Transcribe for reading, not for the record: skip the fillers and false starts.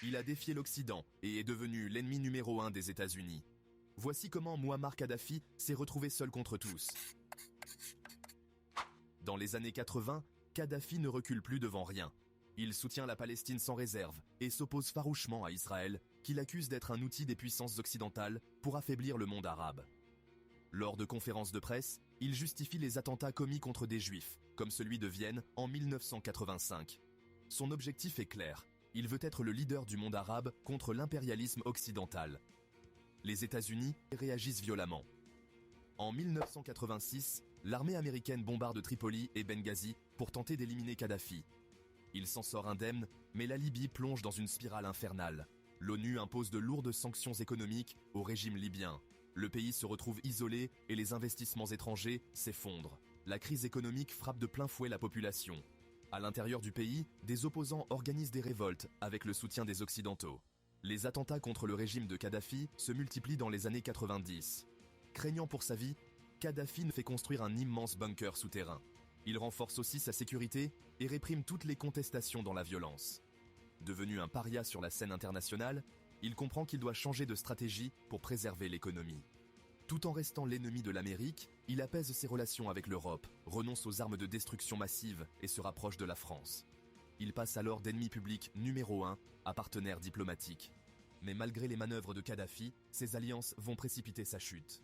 Il a défié l'Occident et est devenu l'ennemi numéro 1 des États-Unis. Voici comment Mouammar Kadhafi s'est retrouvé seul contre tous. Dans les années 80, Kadhafi ne recule plus devant rien. Il soutient la Palestine sans réserve et s'oppose farouchement à Israël, qu'il accuse d'être un outil des puissances occidentales pour affaiblir le monde arabe. Lors de conférences de presse, il justifie les attentats commis contre des Juifs, comme celui de Vienne en 1985. Son objectif est clair, il veut être le leader du monde arabe contre l'impérialisme occidental. Les États-Unis réagissent violemment. En 1986, l'armée américaine bombarde Tripoli et Benghazi pour tenter d'éliminer Kadhafi. Il s'en sort indemne, mais la Libye plonge dans une spirale infernale. L'ONU impose de lourdes sanctions économiques au régime libyen. Le pays se retrouve isolé et les investissements étrangers s'effondrent. La crise économique frappe de plein fouet la population. À l'intérieur du pays, des opposants organisent des révoltes avec le soutien des Occidentaux. Les attentats contre le régime de Kadhafi se multiplient dans les années 90. Craignant pour sa vie, Kadhafi fait construire un immense bunker souterrain. Il renforce aussi sa sécurité et réprime toutes les contestations dans la violence. Devenu un paria sur la scène internationale, il comprend qu'il doit changer de stratégie pour préserver l'économie. Tout en restant l'ennemi de l'Amérique, il apaise ses relations avec l'Europe, renonce aux armes de destruction massive et se rapproche de la France. Il passe alors d'ennemi public numéro 1 à partenaire diplomatique. Mais malgré les manœuvres de Kadhafi, ses alliances vont précipiter sa chute.